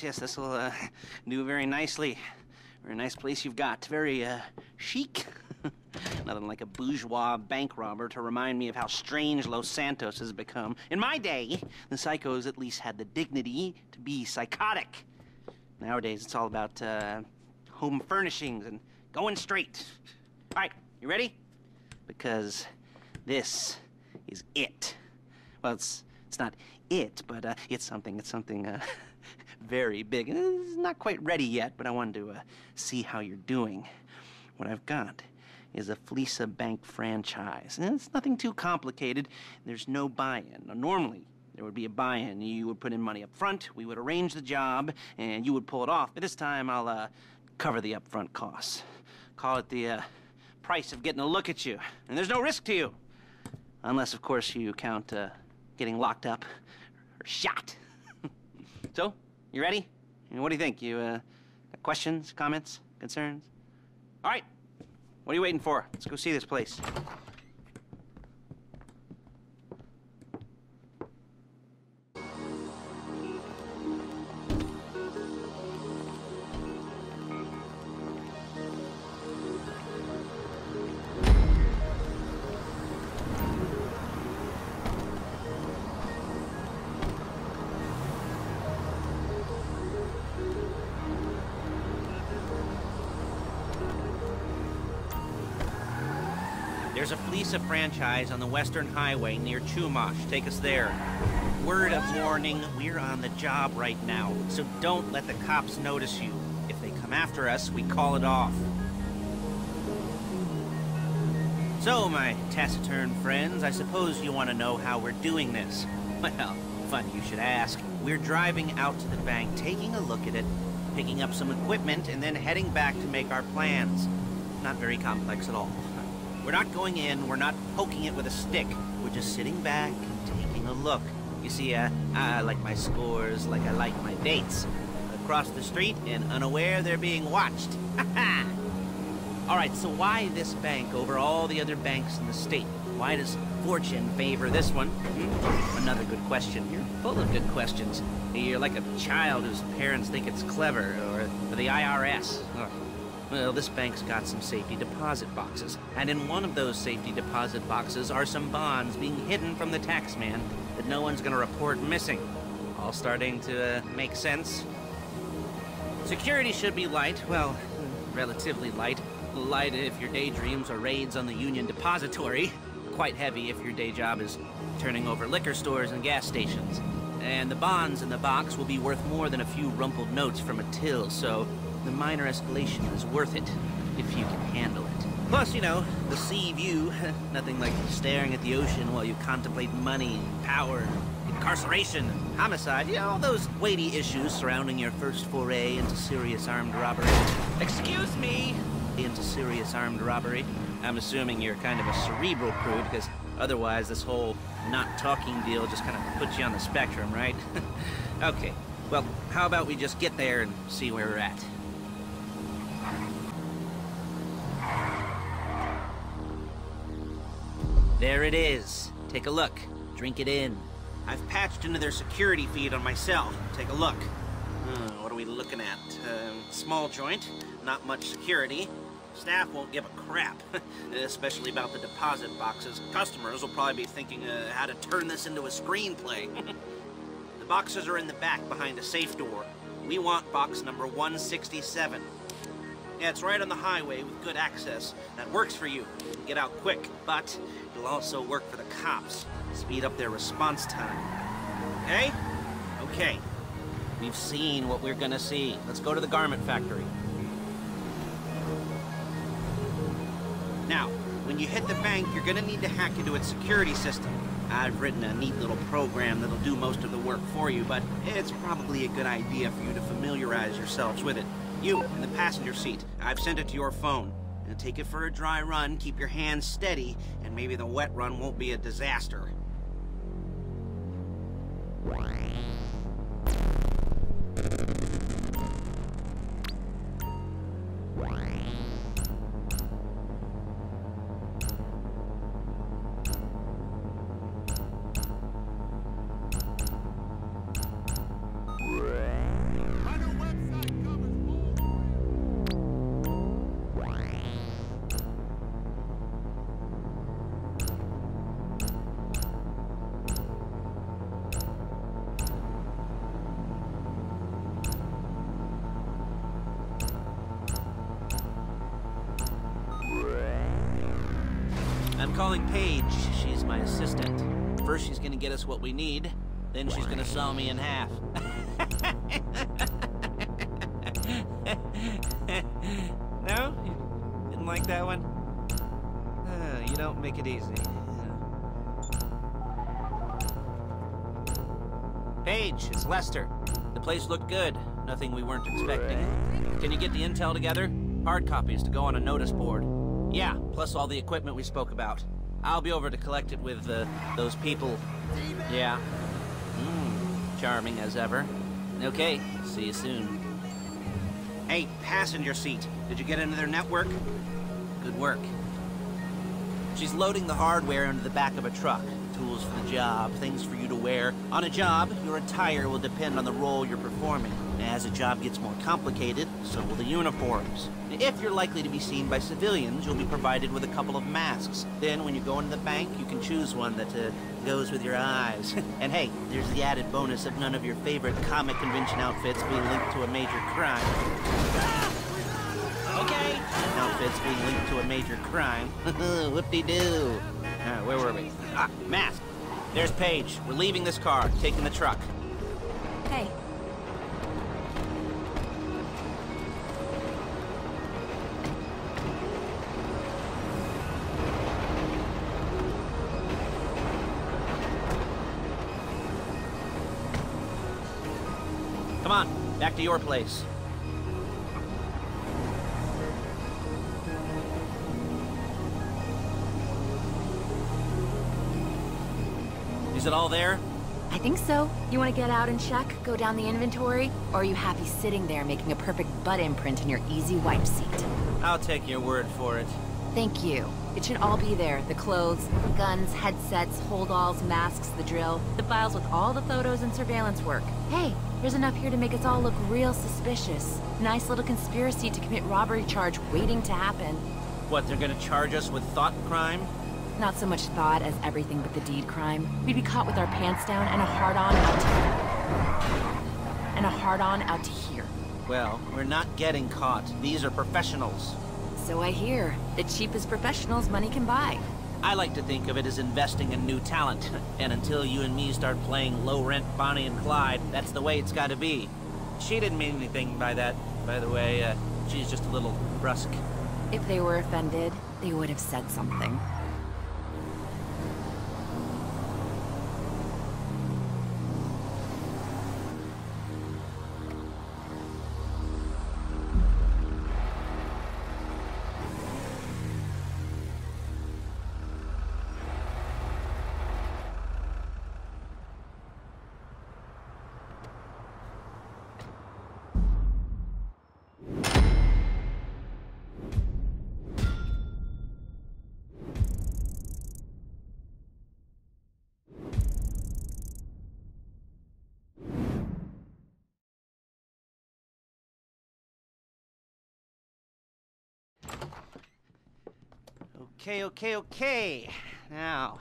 yes, this will do very nicely. Very nice place you've got. Very chic. Nothing like a bourgeois bank robber to remind me of how strange Los Santos has become. In my day, the psychos at least had the dignity to be psychotic. Nowadays, it's all about home furnishings and going straight. All right, you ready? Because this is it. Well, it's not it, but it's something very big. It's not quite ready yet, but I wanted to see how you're doing. What I've got is a Fleesa Bank franchise. And it's nothing too complicated. There's no buy-in. Now, normally, there would be a buy-in. You would put in money up front, we would arrange the job, and you would pull it off. But this time, I'll cover the upfront costs. Call it the price of getting a look at you. And there's no risk to you. Unless, of course, you count getting locked up or shot. So, you ready? What do you think? You got questions, comments, concerns? All right. What are you waiting for? Let's go see this place. There's a Fleesa franchise on the Western Highway near Chumash. Take us there. Word of warning, we're on the job right now, so don't let the cops notice you. If they come after us, we call it off. So, my taciturn friends, I suppose you want to know how we're doing this. Well, funny you should ask. We're driving out to the bank, taking a look at it, picking up some equipment, and then heading back to make our plans. Not very complex at all. We're not going in, we're not poking it with a stick. We're just sitting back and taking a look. You see, I like my scores like I like my dates. Across the street and unaware they're being watched. Ha-ha! Alright, so why this bank over all the other banks in the state? Why does fortune favor this one? Another good question. You're full of good questions. You're like a child whose parents think it's clever, or the IRS. Well, this bank's got some safety deposit boxes, and in one of those safety deposit boxes are some bonds being hidden from the taxman that no one's gonna report missing. All starting to make sense. Security should be light, well, relatively light. Light if your daydreams are raids on the Union Depository. Quite heavy if your day job is turning over liquor stores and gas stations. And the bonds in the box will be worth more than a few rumpled notes from a till, so the minor escalation is worth it, if you can handle it. Plus, you know, the sea view, nothing like staring at the ocean while you contemplate money, power, incarceration, and homicide. You know, all those weighty issues surrounding your first foray into serious armed robbery. Excuse me! Into serious armed robbery. I'm assuming you're kind of a cerebral prude, because otherwise this whole not talking deal just kind of puts you on the spectrum, right? Okay, well, how about we just get there and see where we're at? There it is. Take a look. Drink it in. I've patched into their security feed on my cell. Take a look. What are we looking at? Small joint, not much security. Staff won't give a crap, especially about the deposit boxes. Customers will probably be thinking how to turn this into a screenplay. The boxes are in the back behind a safe door. We want box number 167. Yeah, it's right on the highway with good access. That works for you. You can get out quick, but it'll also work for the cops. Speed up their response time. Okay? Okay. We've seen what we're gonna see. Let's go to the garment factory. Now, when you hit the bank, you're gonna need to hack into its security system. I've written a neat little program that'll do most of the work for you, but it's probably a good idea for you to familiarize yourselves with it. You, in the passenger seat, I've sent it to your phone. Now take it for a dry run, keep your hands steady, and maybe the wet run won't be a disaster. I'm calling Paige. She's my assistant. First she's gonna get us what we need, then she's gonna saw me in half. No? You didn't like that one? You don't make it easy. Paige, it's Lester. The place looked good. Nothing we weren't expecting. Can you get the intel together? Hard copies to go on a notice board. Yeah, plus all the equipment we spoke about. I'll be over to collect it with, those people. Yeah. Charming as ever. Okay, see you soon. Hey, passenger seat. Did you get into their network? Good work. She's loading the hardware into the back of a truck. Tools for the job, things for you to wear. On a job, your attire will depend on the role you're performing. As the job gets more complicated, so will the uniforms. If you're likely to be seen by civilians, you'll be provided with a couple of masks. Then, when you go into the bank, you can choose one that goes with your eyes. And hey, there's the added bonus of none of your favorite comic convention outfits being linked to a major crime. Okay. Outfits being linked to a major crime. Whoop-de-doo. Where were we? Ah, mask. There's Paige. We're leaving this car, taking the truck. Hey. Come on, back to your place. Is it all there? I think so. You want to get out and check, go down the inventory? Or are you happy sitting there making a perfect butt imprint in your easy wipe seat? I'll take your word for it. Thank you. It should all be there. The clothes, guns, headsets, holdalls, masks, the drill. The files with all the photos and surveillance work. Hey, there's enough here to make us all look real suspicious. Nice little conspiracy to commit robbery charge waiting to happen. What, they're gonna charge us with thought crime? Not so much thought as everything but the deed crime. We'd be caught with our pants down and a hard-on out to here. And a hard-on out to here. Well, we're not getting caught. These are professionals. So I hear. The cheapest professionals money can buy. I like to think of it as investing in new talent. And until you and me start playing low-rent Bonnie and Clyde, that's the way it's gotta be. She didn't mean anything by that, by the way. She's just a little brusque. If they were offended, they would have said something. Okay. Now,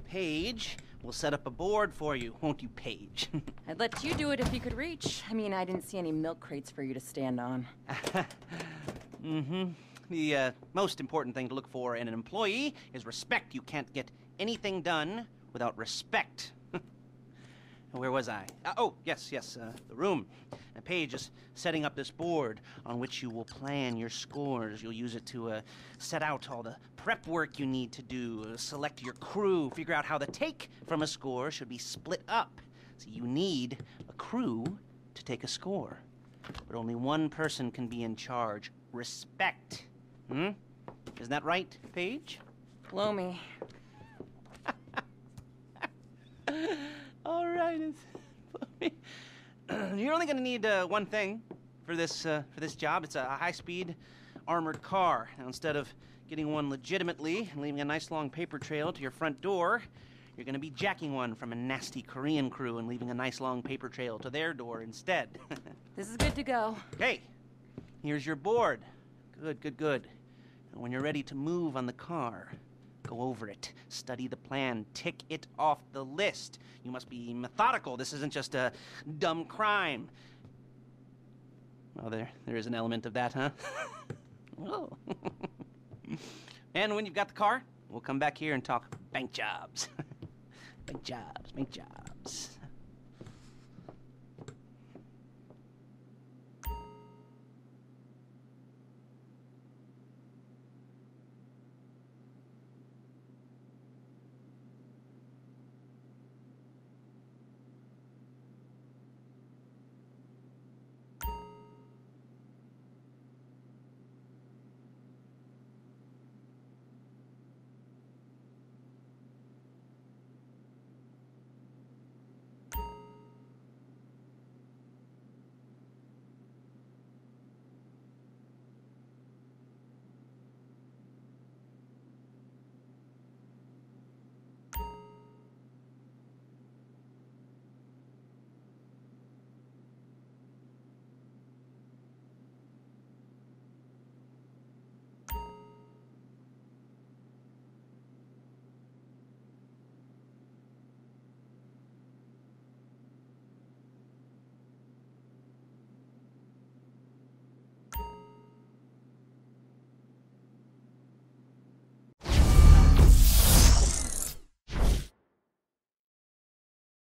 Paige, we'll set up a board for you, won't you, Paige? I'd let you do it if you could reach. I mean, I didn't see any milk crates for you to stand on. The most important thing to look for in an employee is respect. You can't get anything done without respect. Where was I? Oh, yes, the room. Paige is setting up this board on which you will plan your scores. You'll use it to set out all the prep work you need to do, select your crew, figure out how the take from a score should be split up. So you need a crew to take a score. But only one person can be in charge. Respect. Isn't that right, Paige? Blow me. All right, you're only going to need one thing for this job. It's a high-speed armored car. Now, instead of getting one legitimately and leaving a nice long paper trail to your front door, you're going to be jacking one from a nasty Korean crew and leaving a nice long paper trail to their door instead. This is good to go. Okay, here's your board. Good. And when you're ready to move on the car, go over it, study the plan, tick it off the list. You must be methodical. This isn't just a dumb crime. Well, there is an element of that, huh? Oh. And when you've got the car, we'll come back here and talk bank jobs. Bank jobs, bank jobs.